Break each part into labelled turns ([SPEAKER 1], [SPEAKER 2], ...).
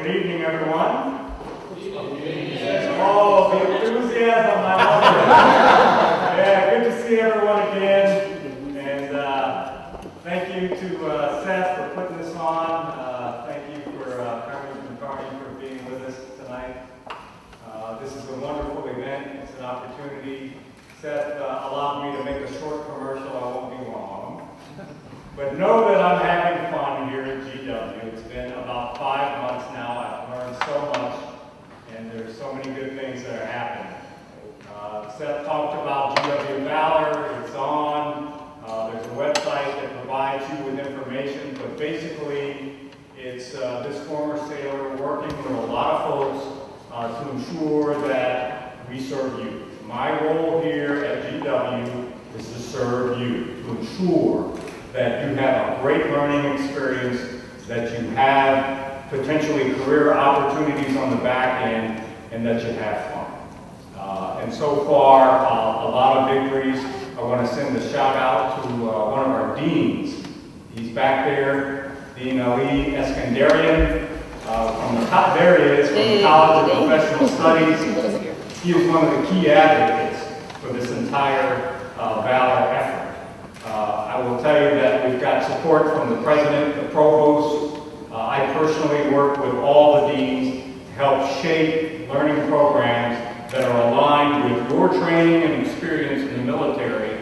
[SPEAKER 1] Good evening, everyone. Oh, the enthusiasm, I love it. Yeah, good to see everyone again. And thank you to Seth for putting this on. Thank you for Congressman Carney for being with us tonight. This is a wonderful event. It's an opportunity. Seth allowed me to make a short commercial. I won't be long. But know that I'm having fun here at GW. It's been about 5 months now. I've learned so much, and there's so many good things that are happening. Seth talked about GW Valor. It's on. There's a website that provides you with information, but basically it's this former sailor working with a lot of folks to ensure that we serve you. My role here at GW is to serve you, to ensure that you have a great learning experience, that you have potentially career opportunities on the back end, and that you have fun. And so far, a lot of victories. I want to send a shout out to one of our deans. He's back there, Dean Ali Eskandarian, from the top, there he is, from the College of Professional Studies. He is one of the key advocates for this entire Valor effort. I will tell you that we've got support from the president, the provost. I personally work with all the deans to help shape learning programs that are aligned with your training and experience in the military,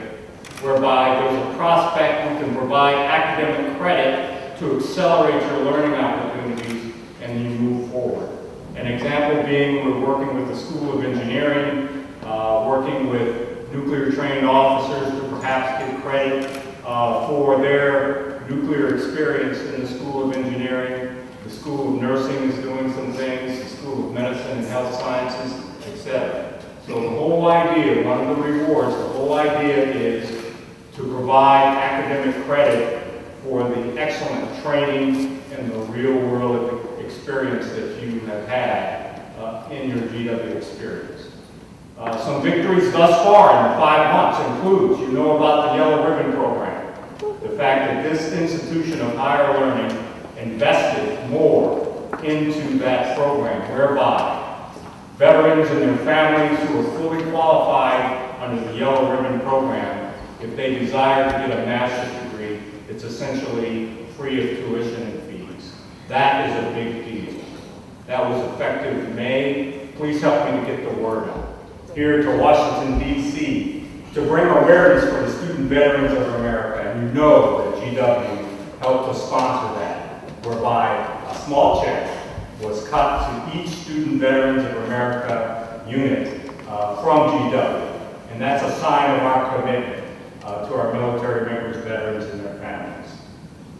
[SPEAKER 1] whereby there's a prospect we can provide academic credit to accelerate your learning opportunities and you move forward. An example being we're working with the School of Engineering, working with nuclear trained officers to perhaps get credit for their nuclear experience in the School of Engineering. The School of Nursing is doing some things, the School of Medicine and Health Sciences, etc. So the whole idea, one of the rewards, the whole idea is to provide academic credit for the excellent training and the real world experience that you have had in your GW experience. Some victories thus far in the 5 months includes, you know about the Yellow Ribbon Program. The fact that this institution of higher learning invested more into that program, whereby veterans and their families who are fully qualified under the Yellow Ribbon Program, if they desire to get a master's degree, it's essentially free of tuition and fees. That is a big deal. That was effective in May. Please help me to get the word out. Here to Washington, D.C., to bring awareness for the student veterans of America. And you know that GW helped to sponsor that, whereby a small check was cut to each Student Veterans of America unit from GW. And that's a sign of our commitment to our military members, veterans, and their families.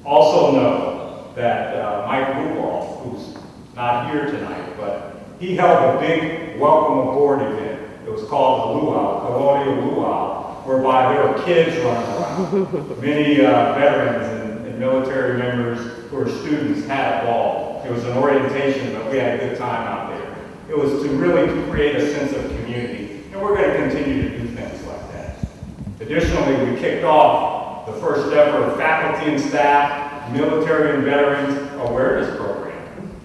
[SPEAKER 1] Also know that Mike Rudolph, who's not here tonight, but he held a big welcome aboard event. It was called the Luau, Colonial Luau, whereby there were kids running around. Many veterans and military members who are students had a ball. It was an orientation, but we had a good time out there. It was to really create a sense of community, and we're going to continue to do things like that. Additionally, we kicked off the first ever faculty and staff, military and veterans awareness program.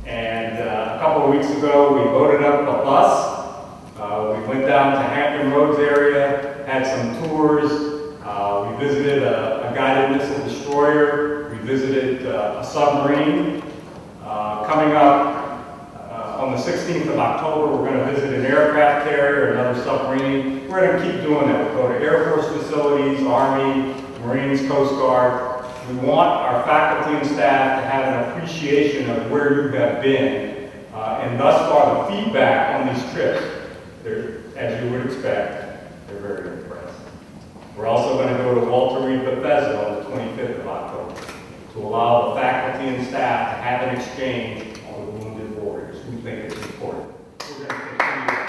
[SPEAKER 1] And a couple of weeks ago, we loaded up a bus. We went down to Hampton Roads area, had some tours. We visited a guided missile destroyer. We visited a submarine. Coming up on the 16th of October, we're going to visit an aircraft carrier, another submarine. We're going to keep doing that. We'll go to Air Force facilities, Army, Marines, Coast Guard. We want our faculty and staff to have an appreciation of where you have been. And thus far, the feedback on these trips, as you would expect, they're very impressed. We're also going to go to Walter Reed Bethesda on the 25th of October to allow the faculty and staff to have an exchange with wounded warriors. We think it's important. We're going to continue that.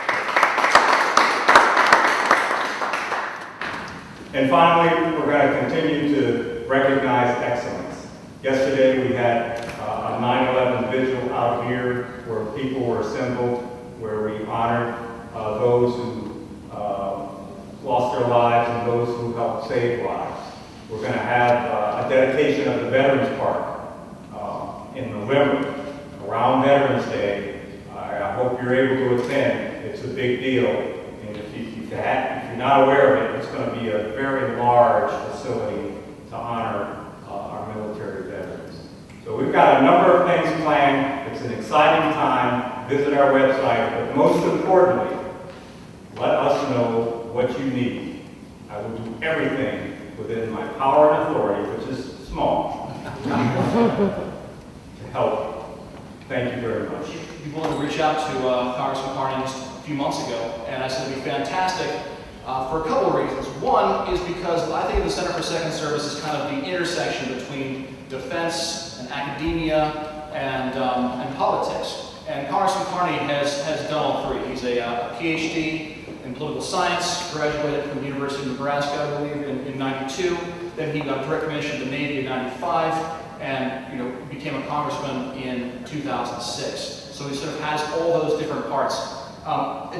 [SPEAKER 1] And finally, we're going to continue to recognize excellence. Yesterday, we had a 9/11 vigil out here where people were assembled, where we honored those who lost their lives and those who helped save lives. We're going to have a dedication of the Veterans Park in November, around Veterans Day. I hope you're able to attend. It's a big deal. And if you're not aware of it, it's going to be a very large facility to honor our military veterans. So we've got a number of things planned. It's an exciting time. Visit our website, but most importantly, let us know what you need. I will do everything within my power and authority, which is small, to help. Thank you very much.
[SPEAKER 2] You willing to reach out to Congressman Carney just a few months ago, and I said it'd be fantastic for a couple of reasons. One is because I think the Center for Second Service is kind of the intersection between defense and academia and politics. And Congressman Carney has done all three. He's a PhD in political science, graduated from the University of Nebraska, I believe, in 92. Then he got direct commission to the Navy in 95, and became a congressman in 2006. So he sort of has all those different parts.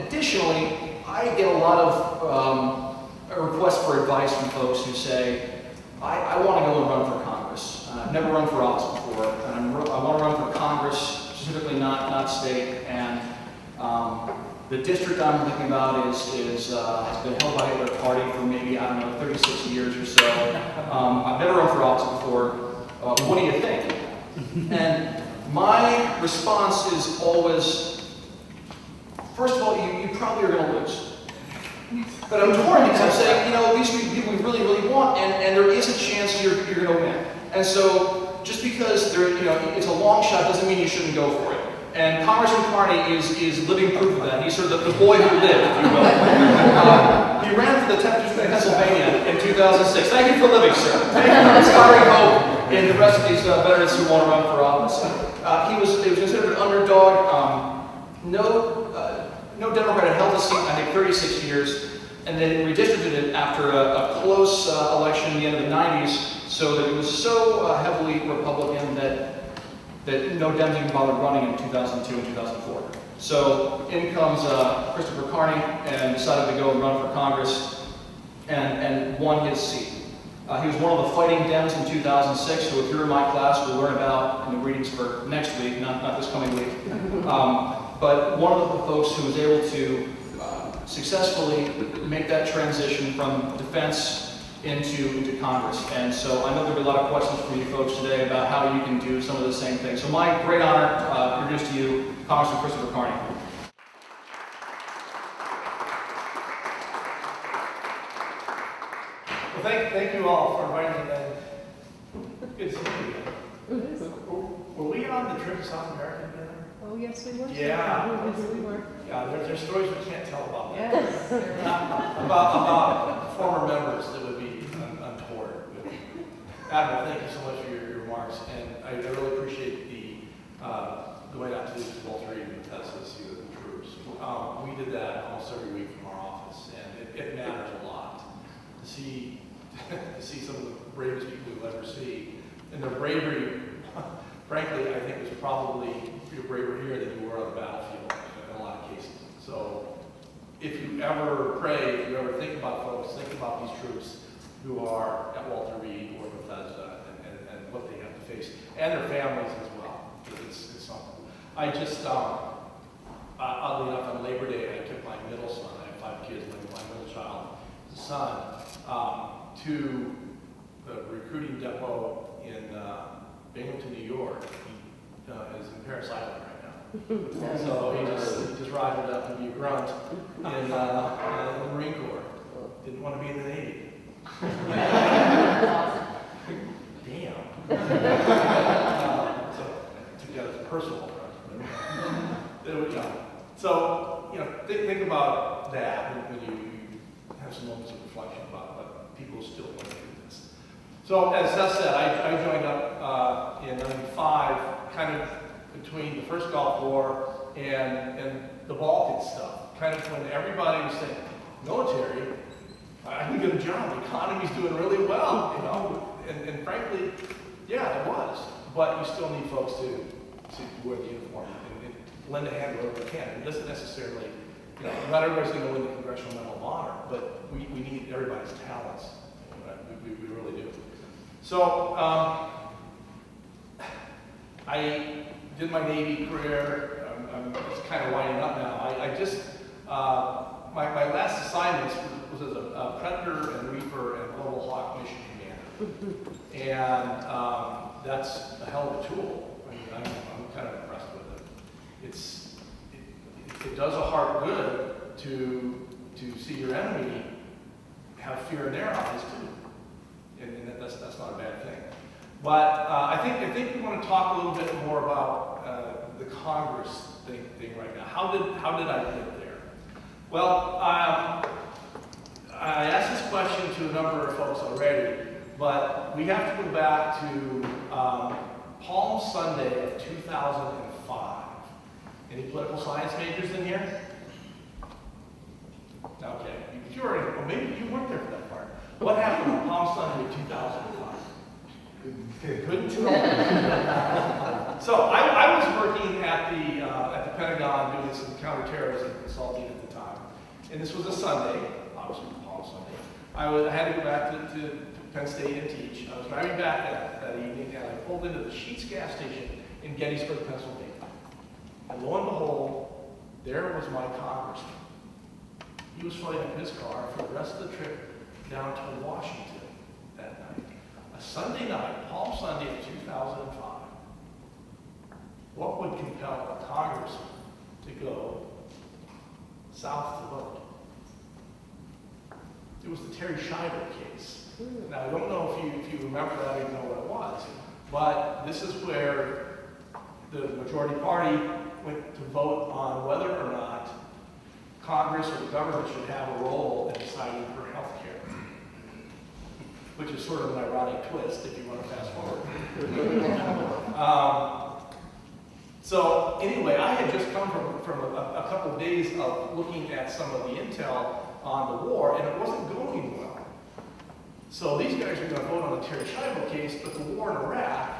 [SPEAKER 2] Additionally, I get a lot of requests for advice from folks who say, I want to go and run for Congress. I've never run for office before, and I want to run for Congress, specifically not state. And the district I'm thinking about has been held by the party for maybe, 36 years or so. I've never run for office before. What do you think? And my response is always, first of all, you probably are going to lose. But I'm torn because I'm saying, these are people we really, really want, and there is a chance you're going to win. And so, just because it's a long shot doesn't mean you shouldn't go for it. And Congressman Carney is living proof of that. He's sort of the boy who lived, if you will. He ran for the 10th District of Pennsylvania in 2006. Thank you for living, sir. Thank you for inspiring hope in the rest of these veterans who want to run for office. He was considered an underdog. No Democrat had held the seat, I think, 36 years, and then redistricted it after a close election in the end of the 90s, so that it was so heavily Republican that no Dems even bothered running in 2002 and 2004. So in comes Christopher Carney and decided to go and run for Congress and won his seat. He was one of the fighting Dems in 2006, who if you're in my class, we'll learn about in the readings for next week, not this coming week. But one of the folks who was able to successfully make that transition from defense into Congress. And so I know there'll be a lot of questions from you folks today about how you can do some of the same things. So my great honor to introduce to you Congressman Christopher Carney.
[SPEAKER 3] Well, thank you all for inviting me. Good to see you. Were we on the trip to South America together?
[SPEAKER 4] Oh, yes, we were.
[SPEAKER 3] Yeah.
[SPEAKER 4] Yes, we were.
[SPEAKER 3] Yeah, there's stories we can't tell about that.
[SPEAKER 4] Yes.
[SPEAKER 3] about former members that would be untoward. Admiral, thank you so much for your remarks, and I really appreciate the way out to Walter Reed and SSU and the troops. We did that almost every week from our office, and it matters a lot to see some of the bravest people you'll ever see, and their bravery. Frankly, I think was probably you're braver here than you were on the battlefield in a lot of cases. So if you ever pray, if you ever think about folks, think about these troops who are at Walter Reed or Bethesda and what they have to face, and their families as well. It's something. I just, oddly enough, on Labor Day, I took my middle son, I have 5 kids, my middle child, the son, to the recruiting depot in Binghamton, New York. He is in Paris Island right now. So he just rided up to be a grunt in the Marine Corps. Didn't want to be in the Navy. Damn. So I took that as a personal grunt. There we go. So, think about that when you have some moments of reflection about what people still want to do this. So, as Seth said, I joined up in '95, kind of between the first Gulf War and the Balkan stuff. Kind of when everybody was saying, military, I can get a job, the economy's doing really well, and frankly, yeah, it was. But you still need folks to wear the uniform and lend a hand wherever you can. It doesn't necessarily, not everybody's going to win the Congressional Medal of Honor, but we need everybody's talents. We really do. So, I did my Navy career. I'm just kind of winding up now. My last assignment was as a Predator and Reaper and Global Hawk mission commander. And that's a hell of a tool. I mean, I'm kind of impressed with it. It does a heart good to see your enemy have fear in their eyes too. And that's not a bad thing. But I think we want to talk a little bit more about the Congress thing right now. How did I get there? Well, I asked this question to a number of folks already, but we have to go back to Palm Sunday of 2005. Any political science majors in here? Okay, you already, well, maybe you weren't there for that part. What happened on Palm Sunday of 2005? Couldn't tell. So I was working at the Pentagon doing some counterterrorism consulting at the time, and this was a Sunday, obviously Palm Sunday. I had to go back to Penn State and teach. I was driving back that evening, and I pulled into the Sheetz gas station in Gettysburg, Pennsylvania. And lo and behold, there was my congressman. He was filling up his car for the rest of the trip down to Washington that night. A Sunday night, Palm Sunday of 2005. What would compel a congressman to go south to vote? It was the Terry Schreiber case. Now, I don't know if you remember that or even know what it was, but this is where the majority party went to vote on whether or not Congress or the government should have a role in deciding for health care, which is sort of an ironic twist if you want to fast forward. So anyway, I had just come from a couple of days of looking at some of the intel on the war, and it wasn't going well. So these guys are going to vote on the Terry Schreiber case, but the war in Iraq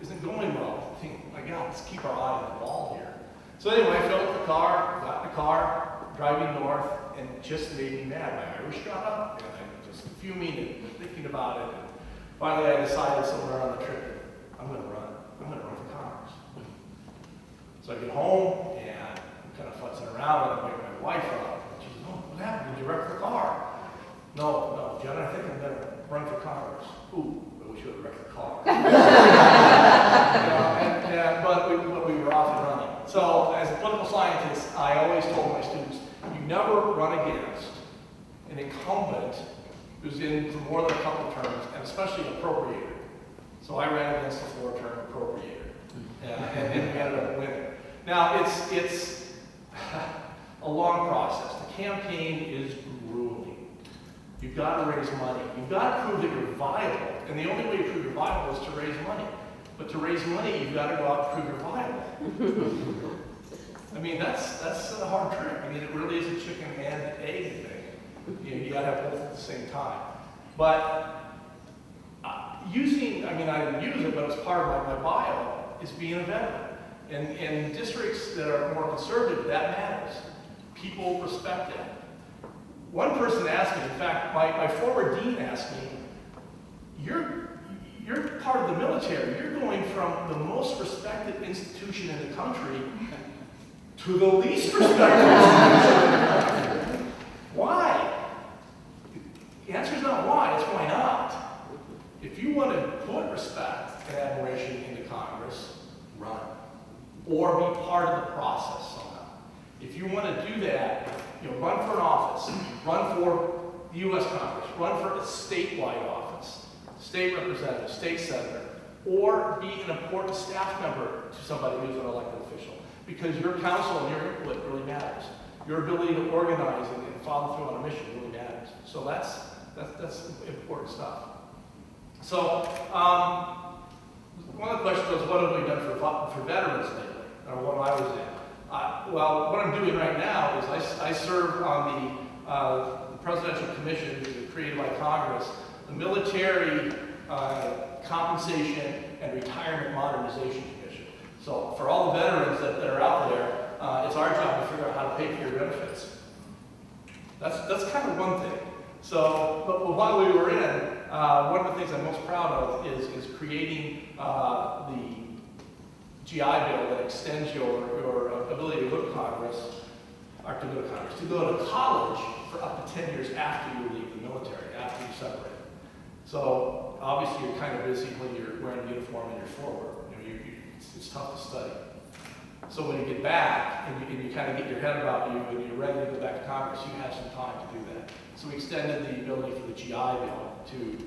[SPEAKER 3] isn't going well. I think, my God, let's keep our eye on the ball here. So anyway, I filled up the car, got in the car, driving north, and it just made me mad. My Irish got up, and I'm just fuming and thinking about it. And finally, I decided somewhere on the trip, I'm going to run for Congress. So I get home, and I'm kind of futzing around, and I wake my wife up. And she says, "Oh, what happened? Did you wreck the car?" No, Jen, I think I'm going to run for Congress. Ooh, but we should have wrecked the car. But we were off and running. So as a political scientist, I always told my students, you never run against an incumbent who's in for more than a couple of terms, and especially an appropriator. So I ran against a 4-term appropriator, and we ended up winning. Now, it's a long process. The campaign is grueling. You've got to raise money. You've got to prove that you're viable, and the only way to prove you're viable is to raise money. But to raise money, you've got to go out and prove you're viable. I mean, that's a hard trick. I mean, it really is a chicken and egg thing. You got to have both at the same time. But I didn't use it, but it's part of my bio, is being a veteran. And in districts that are more conservative, that matters. People respect that. One person asked me, in fact, my former dean asked me, you're part of the military. You're going from the most respected institution in the country to the least respected institution in the country. Why? The answer is not why, it's why not. If you want to put respect and admiration into Congress, run. Or be part of the process somehow. If you want to do that, run for an office, run for the U.S. Congress, run for a statewide office, state representative, state senator, or be an important staff member to somebody who's an elected official. Because your counsel and your input really matters. Your ability to organize and follow through on a mission really matters. So that's important stuff. So one of the questions was, what have we done for veterans lately, or what I was in? Well, what I'm doing right now is I serve on the Presidential Commission, created by Congress, the Military Compensation and Retirement Modernization Commission. So for all the veterans that are out there, it's our job to figure out how to pay for your benefits. That's kind of one thing. So, but while we were in, one of the things I'm most proud of is creating the GI Bill that extends your ability to go to Congress, or to go to college for up to 10 years after you leave the military, after you separate. So obviously you're kind of busy when you're wearing a uniform and you're forward. It's tough to study. So when you get back and you kind of get your head about you and you're ready to go back to Congress, you have some time to do that. So we extended the ability for the GI Bill to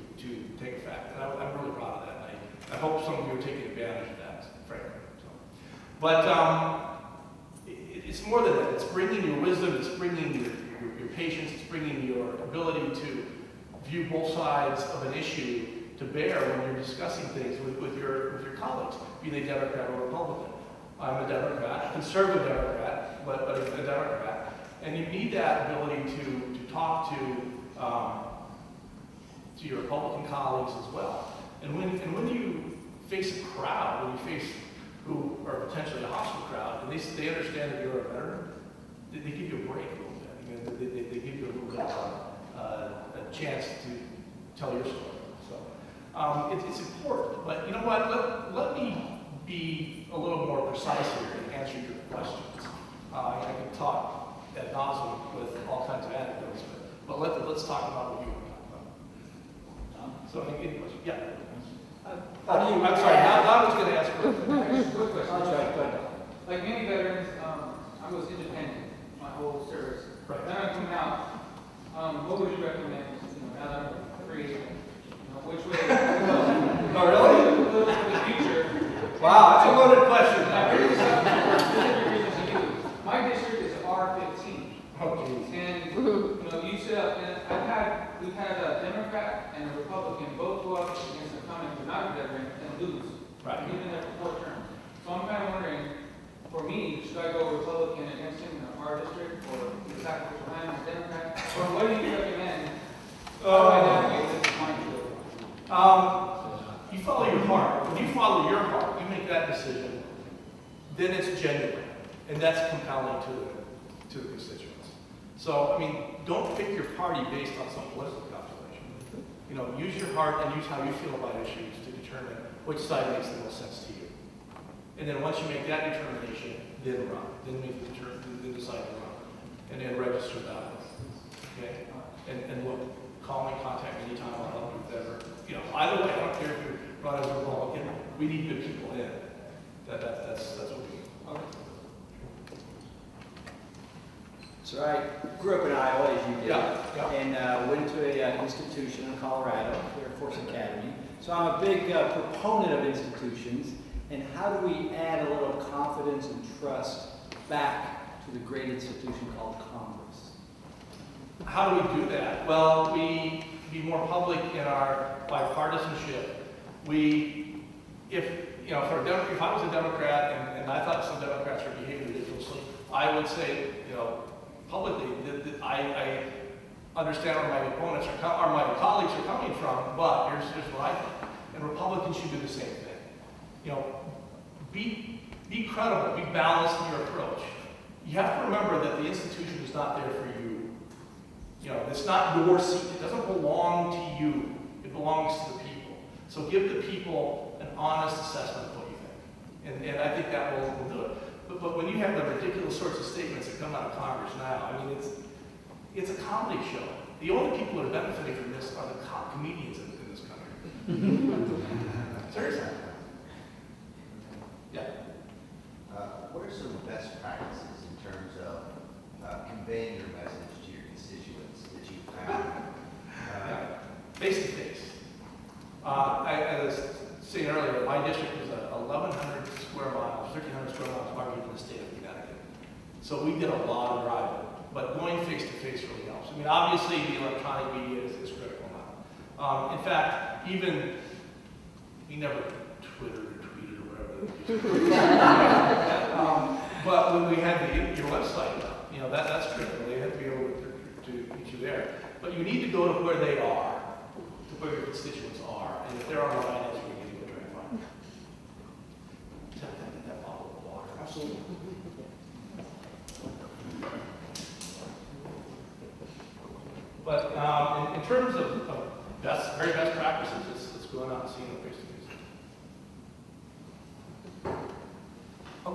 [SPEAKER 3] take effect. And I'm really proud of that. I hope some of you are taking advantage of that, frankly. So. But it's more than that. It's bringing your wisdom, it's bringing your patience, it's bringing your ability to view both sides of an issue to bear when you're discussing things with your colleagues, be they Democrat or Republican. I'm a Democrat, a conservative Democrat, but a Democrat. And you need that ability to talk to your Republican colleagues as well. And when you face a crowd, when you face who are potentially a hostile crowd, and they understand that you're a veteran, they give you a break a little bit. I mean, they give you a little bit of a chance to tell your story. So it's important. But you know what? Let me be a little more precise here and answer your questions. I can talk ad nauseum with all kinds of anecdotes, but let's talk about what you want to talk about. So any questions? Yeah. I'm sorry. Now I was going to ask for
[SPEAKER 4] quick question. Like many veterans, I was independent my whole service.
[SPEAKER 3] Right.
[SPEAKER 4] Then I come out. What would you recommend? Now that I'm free, which way?
[SPEAKER 3] Oh, really?
[SPEAKER 4] For the future.
[SPEAKER 3] Wow, that's a loaded question.
[SPEAKER 4] I bring this up for specific reasons to you. My district is R15.
[SPEAKER 3] Oh, geez.
[SPEAKER 4] And you sit up, and we've had a Democrat and a Republican both go up against a comment who's not a veteran and lose.
[SPEAKER 3] Right.
[SPEAKER 4] Even there for 4 terms. So I'm kind of wondering, for me, should I go Republican against him in our district, or the sacrificial lamb as Democrat, or what do you recommend? How do I navigate this mindset?
[SPEAKER 3] You follow your heart. When you follow your heart, you make that decision, then it's genuine, and that's compelling to the constituents. So, I mean, don't pick your party based on some political calculation. Use your heart and use how you feel about issues to determine which side makes the most sense to you. And then once you make that determination, then run. Then decide to run. And then register that. Okay? And look, call me, contact me anytime, I'll help you with whatever. Either way, I don't care if you're run as a Republican. We need good people in. That's what we need. Okay.
[SPEAKER 5] So I grew up in Iowa, as you did,
[SPEAKER 3] Yeah.
[SPEAKER 5] and went to an institution in Colorado, Air Force Academy. So I'm a big proponent of institutions, and how do we add a little confidence and trust back to the great institution called Congress?
[SPEAKER 3] How do we do that? Well, we be more public in our bipartisanship. If I was a Democrat and I thought some Democrats were behaving ridiculously, I would say, publicly that I understand where my opponents or my colleagues are coming from, but here's what I think. And Republicans should do the same thing. Be credible, be balanced in your approach. You have to remember that the institution is not there for you. It's not your seat. It doesn't belong to you. It belongs to the people. So give the people an honest assessment of what you think. And I think that will do it. But when you have the ridiculous sorts of statements that come out of Congress now, I mean, it's a comedy show. The only people that are benefiting from this are the comedians in this country. Seriously. Yeah.
[SPEAKER 6] What are some best practices in terms of conveying your message to your constituents that you found?
[SPEAKER 3] Face to face. I was saying earlier, my district is 1,100 square miles, 1,300 square miles larger than the state of Connecticut. So we did a lot of driving, but going face to face really helps. I mean, obviously the electronic media is critical now. In fact, we never Twittered or tweeted or whatever. But when we had your website, that's critical. They have to be able to reach you there. But you need to go to where they are, to where your constituents are, and if they're online, that's where you need to go try and find them. That bottle of water. Absolutely. But in terms of very best practices, it's going out and seeing them face to face.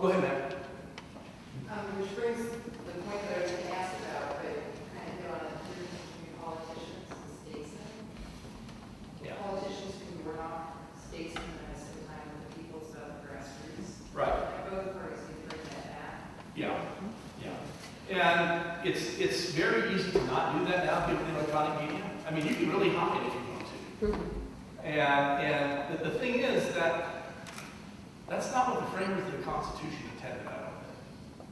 [SPEAKER 3] Go ahead, ma'am.
[SPEAKER 7] Which brings the point that I was going to ask about, but kind of on a difference between politicians and statesmen.
[SPEAKER 3] Yeah.
[SPEAKER 7] Politicians who were not statesmen at the same time with the people's grassroots.
[SPEAKER 3] Right.
[SPEAKER 7] And both parties need to bring that back.
[SPEAKER 3] Yeah, yeah. And it's very easy to not do that now, given the electronic media. I mean, you can really hide if you want to. And the thing is that that's not what the framers of the Constitution intended, I don't think.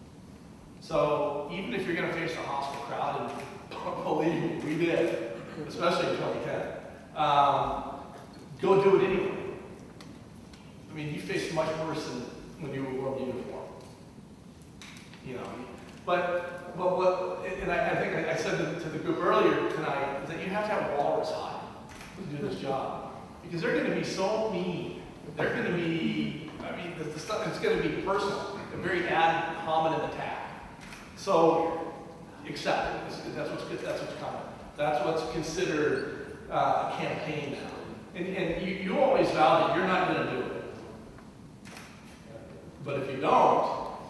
[SPEAKER 3] So even if you're going to face a hostile crowd, and believe me, we did, especially in 2010, go do it anyway. I mean, you faced much worse than when you wore the uniform. You know, but what, and I think I said to the group earlier tonight, is that you have to have walrus hide to do this job. Because they're going to be so mean. They're going to be, I mean, the stuff, it's going to be personal, a very ad hominem attack. So, accept it. That's what's good, that's what's coming. That's what's considered a campaign now. And you always vow that you're not going to do it. But if you don't,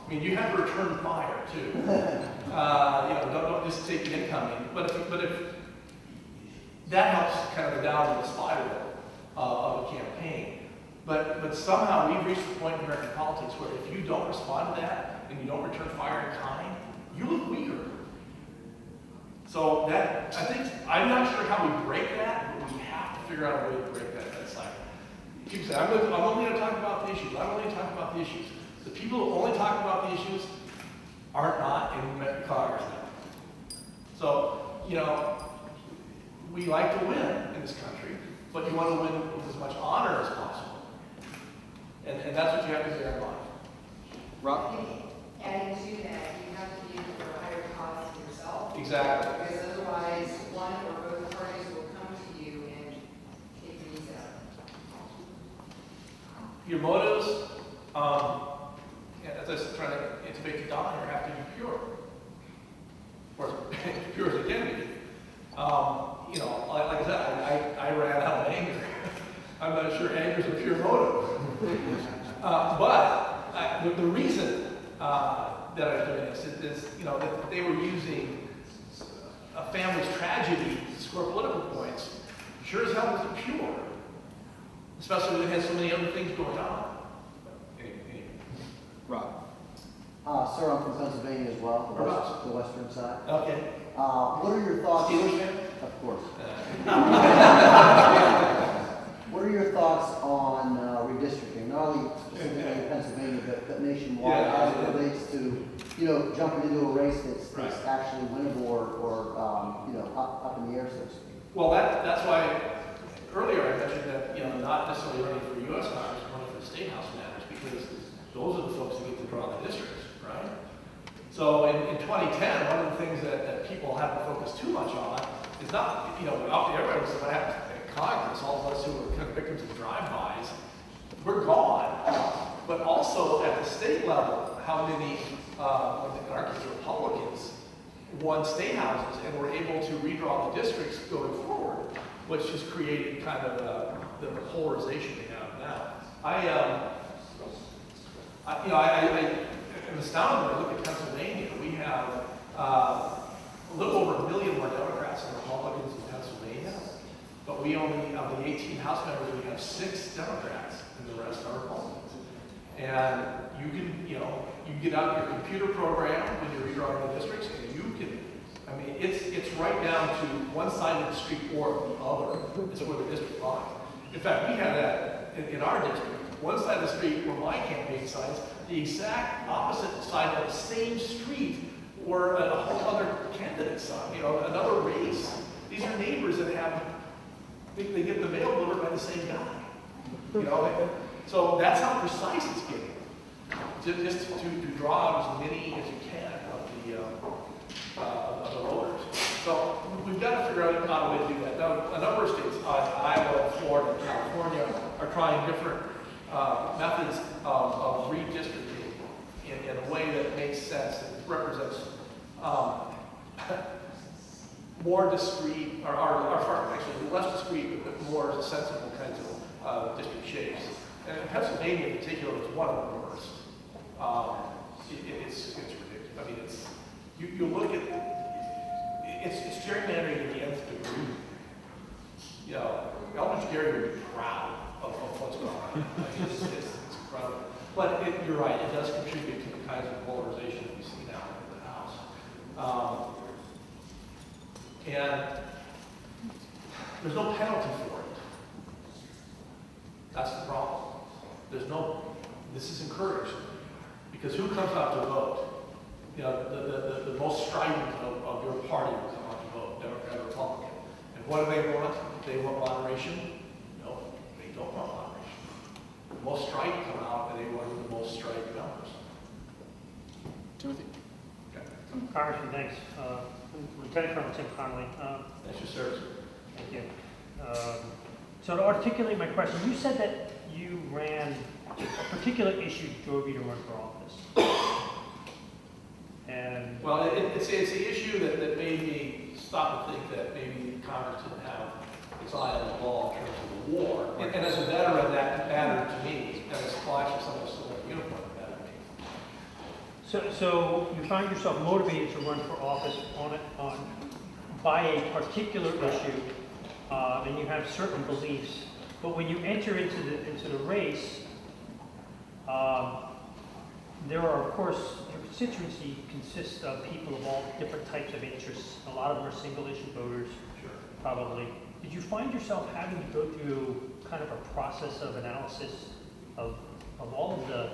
[SPEAKER 3] I mean, you have to return fire too. You know, don't just take the incoming. But if that helps kind of go down the spiral of a campaign. But somehow we've reached the point in American politics where if you don't respond to that and you don't return fire in kind, you look weaker. So that, I think, I'm not sure how we break that, but we have to figure out a way to break that cycle. You say, I'm only going to talk about the issues. I'm only going to talk about the issues. The people who only talk about the issues are not in Congress now. So, you know, we like to win in this country, but you want to win with as much honor as possible. And that's what you have to bear in mind.
[SPEAKER 5] Rob?
[SPEAKER 7] Adding to that, you have to be for a higher cause yourself.
[SPEAKER 3] Exactly.
[SPEAKER 7] Because otherwise, one or both parties will come to you and take these out.
[SPEAKER 3] Your motives, as I was trying to intimate to Don here, have to be pure. Or as pure as it can be. You know, like I said, I ran out of anger. I'm not sure anger is a pure motive. But the reason that I was doing this is, you know, that they were using a family's tragedy to score political points. Sure as hell wasn't pure. Especially when it has so many other things going on. Anyway.
[SPEAKER 5] Rob?
[SPEAKER 8] Sir, I'm from Pennsylvania as well,
[SPEAKER 3] Whereabouts?
[SPEAKER 8] the western side.
[SPEAKER 3] Okay.
[SPEAKER 8] What are your thoughts?
[SPEAKER 3] Steelers fan?
[SPEAKER 8] Of course. What are your thoughts on redistricting, not only specifically in Pennsylvania, but nationwide,
[SPEAKER 3] Yeah,
[SPEAKER 8] as it relates to, you know, jumping into a race that's
[SPEAKER 3] Right.
[SPEAKER 8] actually winnable or you know, up in the air, so to speak?
[SPEAKER 3] Well, that's why earlier I mentioned that, you know, not necessarily running for U.S. Congress, but running for the State House matters, because those are the folks who get to draw the districts, right? So in 2010, one of the things that people haven't focused too much on is not, you know, out there, everybody said what happens in Congress, all of us who were kind of victims of drive-bys, we're gone. But also at the state level, how many, in our case, Republicans won state houses and were able to redraw the districts going forward, which has created kind of the polarization we have now. I'm astounded when I look at Pennsylvania. We have a little over 1 million more Democrats than Republicans in Pennsylvania, but we only, of the 18 House members, we have 6 Democrats, and the rest are Republicans. And you can, you know, you get out your computer program when you're redrawing the districts, and you can, I mean, it's right down to one side of the street or the other is where the district lies. In fact, we had that in our district. One side of the street were my campaign sites, the exact opposite side of the same street were a whole other candidate's side, you know, another race. These are neighbors that have, they get the mail delivered by the same guy. You know, so that's how precise it's getting. Just to draw out as many as you can of the voters. So we've got to figure out a way to do that. Now, a number of states, Iowa, Florida, California, are trying different methods of redistricting in a way that makes sense, that represents more discrete, or actually less discrete, but more sensible kinds of district shapes. And Pennsylvania in particular is one of the worst. It's ridiculous. I mean, you look at, it's gerrymandering to the nth degree. You know, Eldridge Gary would be proud of what's going on. I mean, it's incredible. But you're right, it does contribute to the kinds of polarization that we see now in the House. And there's no penalty for it. That's the problem. This is encouraged. Because who comes out to vote? You know, the most strident of your party will come out to vote, Democrat or Republican. And what do they want? They want moderation? No, they don't want moderation. The most strident come out, and they want the most strident members.
[SPEAKER 2] Timothy?
[SPEAKER 3] Okay.
[SPEAKER 9] Congressman, thanks. Lieutenant Colonel Tim Connolly.
[SPEAKER 3] That's your service.
[SPEAKER 9] Thank you. So to articulate my question, you said that you ran a particular issue drove you to run for office. And
[SPEAKER 3] Well, it's the issue that made me stop and think that maybe Congress didn't have its eye on the ball in terms of the war. And as a veteran, that mattered to me. And a splash of someone still in uniform mattered to me.
[SPEAKER 9] so you find yourself motivated to run for office by a particular issue, and you have certain beliefs. But when you enter into the race, there are, of course, your constituency consists of people of all different types of interests. A lot of them are single-issue voters,
[SPEAKER 3] Sure.
[SPEAKER 9] probably. Did you find yourself having to go through kind of a process of analysis of all of the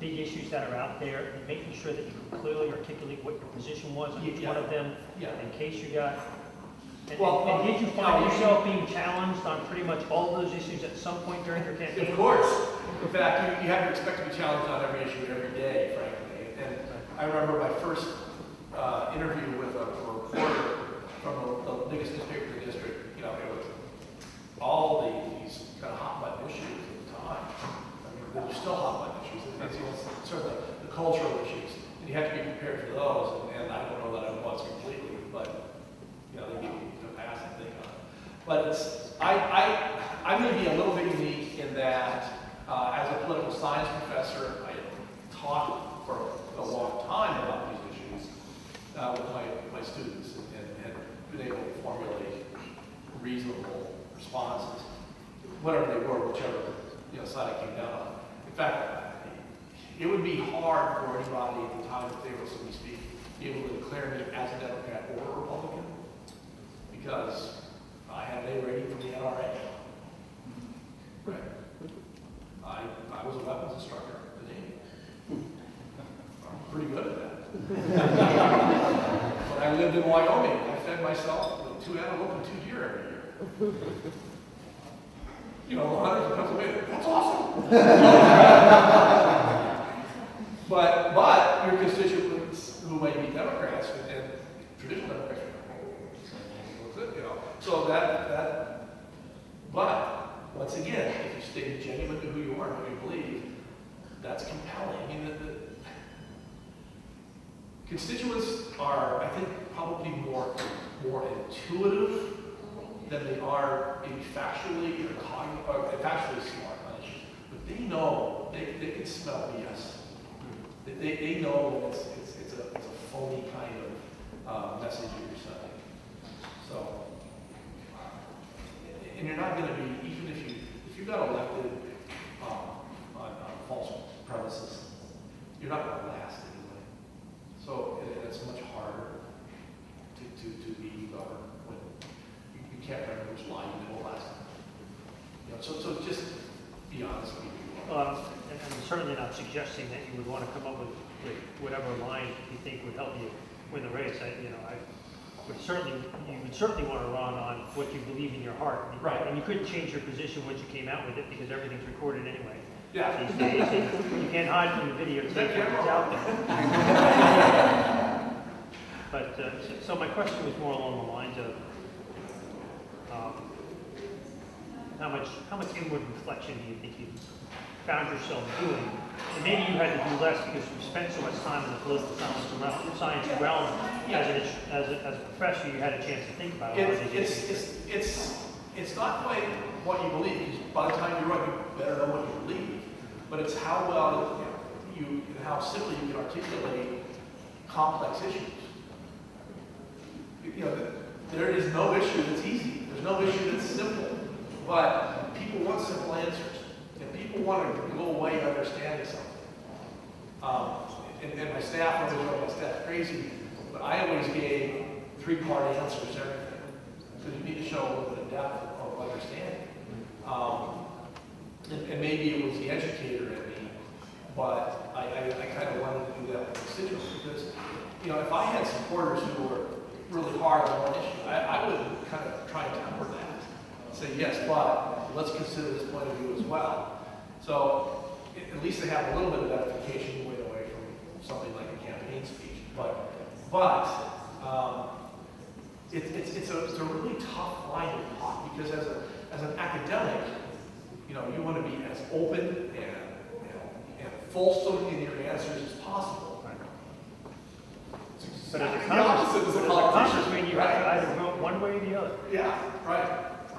[SPEAKER 9] big issues that are out there, and making sure that you can clearly articulate what your position was on each one of them,
[SPEAKER 3] Yeah.
[SPEAKER 9] in case you got... And,
[SPEAKER 3] Well,
[SPEAKER 9] and did you find
[SPEAKER 3] no,
[SPEAKER 9] yourself being challenged on pretty much all those issues at some point during your campaign?
[SPEAKER 3] Of course. In fact, you have to expect to be challenged on every issue every day, frankly. And I remember my first interview with a reporter from the biggest newspaper in the district. You know, it was all these kind of hot button issues at the time. I mean, they're still hot button issues. It's sort of the cultural issues, and you have to be prepared for those. And I don't know that I was completely, but you know, they give you a pass and think on it. But I'm going to be a little bit unique in that. As a political science professor, I taught for a long time about these issues with my students and been able to formulate reasonable responses, whatever they were, whichever side I came down on. In fact, it would be hard for anybody at the time if they were, so to speak, be able to declare me as a Democrat or a Republican, because I had an A rating from the NRA. Right. I was a weapons instructor at the Navy. I'm pretty good at that. When I lived in Wyoming, I fed myself with 2 antelope and 2 deer every year. You know, hunters in Pennsylvania, that's awesome. but your constituents who might be Democrats and traditional Democrats, you know, so but once again, if you stay genuine to who you are and what you believe, that's compelling. I mean, the constituents are, I think, probably more intuitive than they are maybe factually or factually smart on issues. But they know, they can smell BS. They know that it's a phony kind of message that you're sending. So. And you're not going to be, even if you got elected on false premises, you're not going to last anyway. So it's much harder to be governed when you can't remember which line you will last. You know, so just be honest with people.
[SPEAKER 9] And I'm certainly not suggesting that you would want to come up with whatever line you think would help you win the race. You would certainly want to run on what you believe in your heart.
[SPEAKER 3] Right.
[SPEAKER 9] And you couldn't change your position once you came out with it because everything's recorded anyway.
[SPEAKER 3] Yeah.
[SPEAKER 9] These days, and you can't hide from the videotape when it's out there. But, so my question was more along the lines of how much inward reflection do you think you found yourself doing? And maybe you had to do less because you spent so much time in the political science realm. As a professor, you had a chance to think about it.
[SPEAKER 3] It's not quite what you believe, because by the time you run, you better know what you believe. But it's how well how simply you can articulate complex issues. You know, there is no issue that's easy. There's no issue that's simple. But people want simple answers. And people want to go away understanding something. And my staff, I always drove my staff crazy, but I always gave three-part answers to everything. Because you need to show a little bit of depth of understanding. And maybe it was the educator in me, but I kind of wanted to do that with constituents because, you know, if I had supporters who were really hard on one issue, I would kind of try and temper that. Say, yes, but let's consider this point of view as well. So at least they have a little bit of edification moving away from something like a campaign speech. But it's a really tough line to walk because as an academic, you know, you want to be as open and fulsome in your answers as possible.
[SPEAKER 9] But as a
[SPEAKER 3] The opposite is a
[SPEAKER 9] congressman, you have to either vote one way or the other.
[SPEAKER 3] Yeah, right.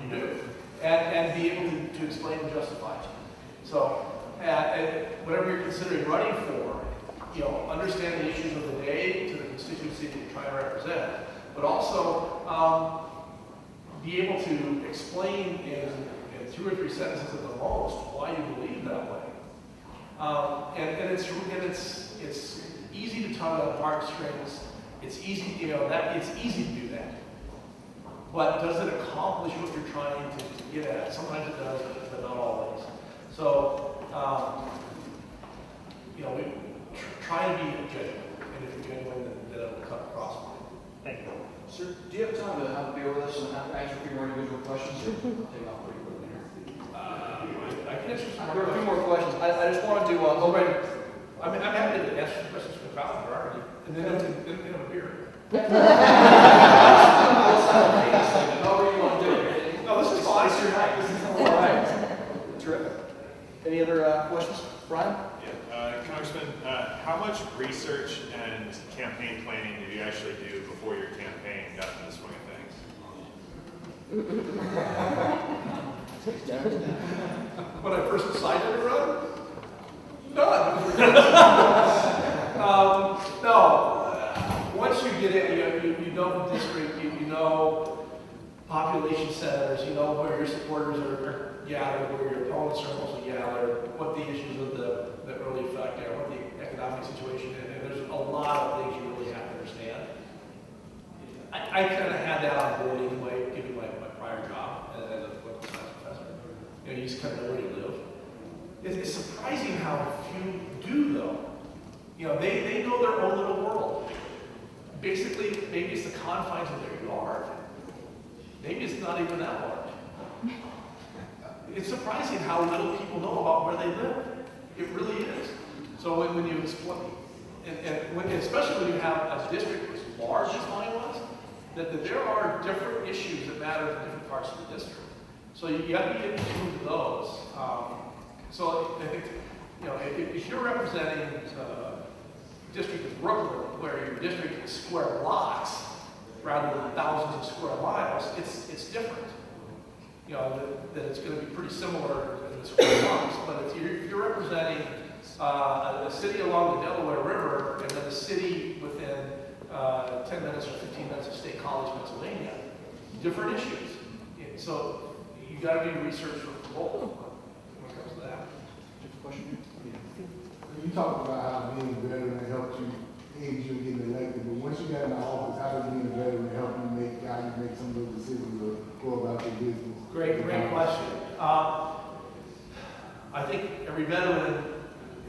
[SPEAKER 3] You do. And be able to explain and justify it. So, whatever you're considering running for, you know, understand the issues of the day to the constituency that you're trying to represent, but also be able to explain in 2 or 3 sentences at the most why you believe that way. And it's easy to tug on heartstrings. It's easy, you know, it's easy to do that. But does it accomplish what you're trying to get at? Sometimes it does, but not always. So, you know, we try to be genuine. And if you're genuine, then it will come across.
[SPEAKER 9] Thank you.
[SPEAKER 2] Sir, do you have time to have a beer with us and answer a few more individual questions? Or take off pretty quickly here.
[SPEAKER 3] I can answer some
[SPEAKER 2] There are a few more questions. I just wanted to
[SPEAKER 3] I'm happy to answer some questions from the crowd if there are any. And then have a beer.
[SPEAKER 2] However you want to do it.
[SPEAKER 3] No, this is fine.
[SPEAKER 2] It's your night. All right. Terrific. Any other questions? Brian?
[SPEAKER 10] Yeah, Congressman, how much research and campaign planning did you actually do before your campaign got in the swing of things?
[SPEAKER 3] When I first decided to run? None. No. Once you get in, you know the district, you know population centers, you know where your supporters are gathered, where your opponents are mostly gathered, what the issues of that really affect are, what the economic situation is, and there's a lot of things you really have to understand. I kind of had that on board anyway, given my prior job as a political science professor. You know, you just kind of know where you live. It's surprising how few do, though. You know, they know their own little world. Basically, maybe it's the confines of their yard. Maybe it's not even that large. It's surprising how little people know about where they live. It really is. So when you explain, especially when you have a district as large as mine was, that there are different issues that matter in different parts of the district. So you got to be in tune to those. So I think, you know, if you're representing a district of Brooklyn, where your district is square blocks rather than thousands of square miles, it's different. You know, that it's going to be pretty similar in the square blocks, but if you're representing a city along the Delaware River and then a city within 10 minutes or 15 minutes of State College, Pennsylvania, different issues. So you got to do research for both when it comes to that.
[SPEAKER 2] Question?
[SPEAKER 11] You talked about how being a veteran helped you aid you in getting elected, but once you got in the office, how did being a veteran help you make some of those decisions or go about your business?
[SPEAKER 3] Great question. I think every veteran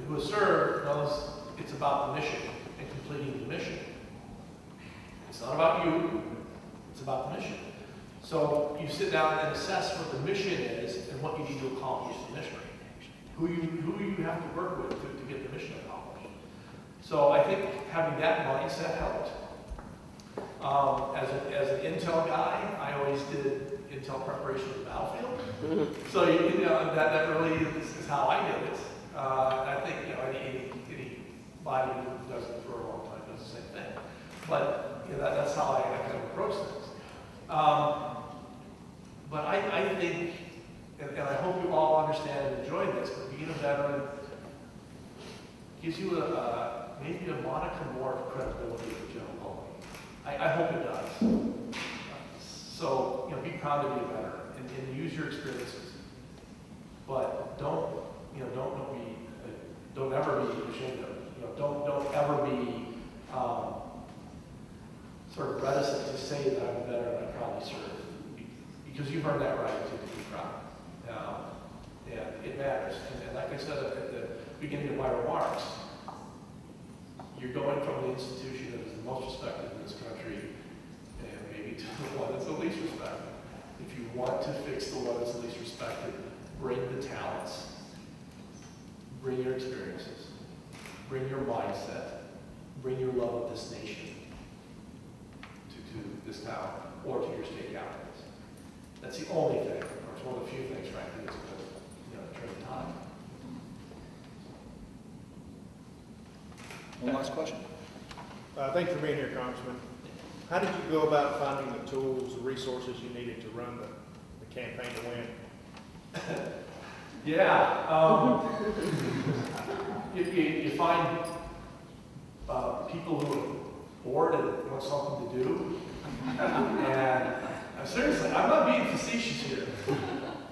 [SPEAKER 3] who has served knows it's about the mission and completing the mission. It's not about you, it's about the mission. So you sit down and assess what the mission is and what you need to accomplish the mission. Who you have to work with to get the mission accomplished. So I think having that mindset helped. As an intel guy, I always did intel preparation of the battlefield. So you know that really is how I did it. I think anybody who does it for a long time does the same thing. But you know, that's how I kind of approach things. But I think, and I hope you all understand and enjoy this, but being a veteran gives you maybe a modicum more of credibility with the general public. I hope it does. So, be proud to be a veteran and use your experiences. But don't ever be ashamed of it. Don't ever be sort of reticent to say that I'm a veteran, I proudly served. Because you've earned that right to be proud. And it matters. And like I said at the beginning of my remarks, you're going from the institution that is the most respected in this country and maybe to the one that's the least respected. If you want to fix the one that's the least respected, bring the talents, bring your experiences, bring your mindset, bring your love of this nation to this town or to your state capitals. That's the only thing, or it's one of the few things, frankly, that's going to turn the tide.
[SPEAKER 5] One last question.
[SPEAKER 12] Thanks for being here, Congressman. How did you go about finding the tools, the resources you needed to run the campaign to win?
[SPEAKER 3] You find people who are bored and want something to do. And seriously, I'm not being facetious here.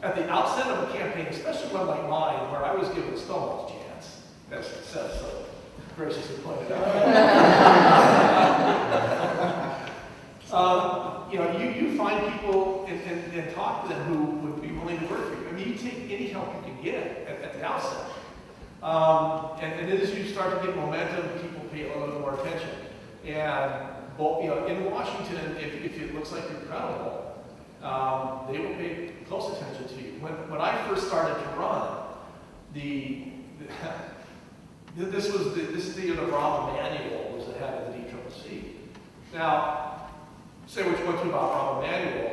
[SPEAKER 3] At the outset of a campaign, especially one like mine, where I was given a stonewall's chance, as Seth so graciously pointed out. You find people and talk to them who would be willing to work for you. I mean, you take any help you can get at the outset. And as you start to get momentum, people pay a little bit more attention. And in Washington, if it looks like you're credible, they will pay close attention to you. When I first started to run, this is the Rahm Emanuel was the head of the DCCC. Now, say what you want to about Rahm Emanuel,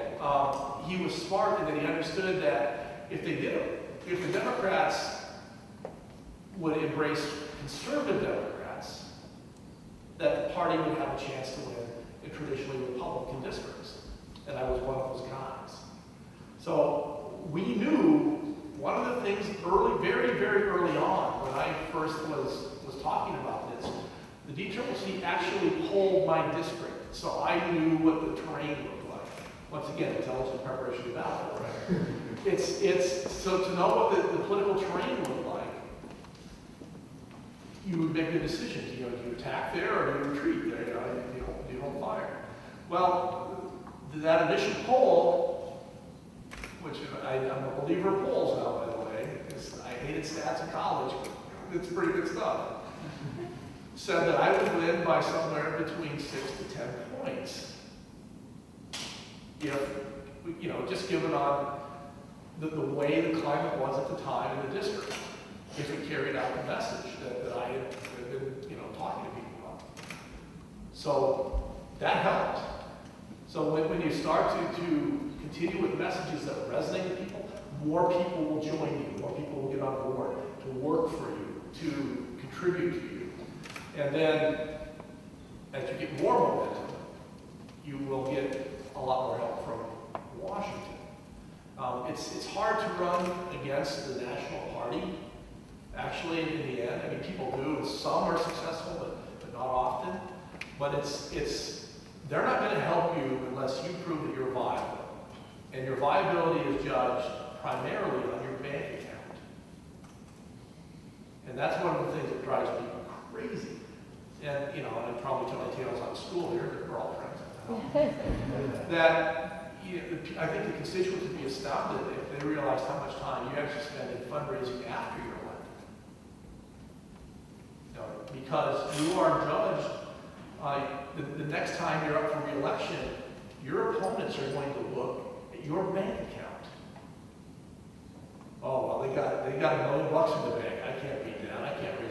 [SPEAKER 3] he was smart in that he understood that if the Democrats would embrace conservative Democrats, that the party would have a chance to win in traditionally Republican districts. And I was one of those guys. So we knew one of the things very, very early on when I first was talking about this, the DCCC actually polled my district, so I knew what the terrain looked like. Once again, intelligent preparation of battle, right? It's so to know what the political terrain looked like, you would make a decision. Do you attack there or do you retreat there? Do you hold fire? Well, that initial poll, which I'm a believer of polls now, by the way, because I hated stats in college, but it's pretty good stuff, said that I would win by somewhere between 6 to 10 points. If, just given on the way the climate was at the time in the district, if it carried out the message that I had been, talking to people about. So that helped. So when you start to continue with messages that resonate with people, more people will join you, more people will get on board to work for you, to contribute to you. And then as you get more momentum, you will get a lot more help from Washington. It's hard to run against the national party. Actually, in the end, I mean, people do, and some are successful, but not often. But they're not going to help you unless you prove that you're viable. And your viability is judged primarily on your bank account. And that's one of the things that drives people crazy. And, I'm probably telling tales out of school here, we're all friends. That, I think the constituents would be astounded if they realized how much time you actually spend in fundraising after you're elected. Because you are judged, the next time you're up for re-election, your opponents are going to look at your bank account. Oh, well, they got $1 million in the bank. I can't beat that. I can't raise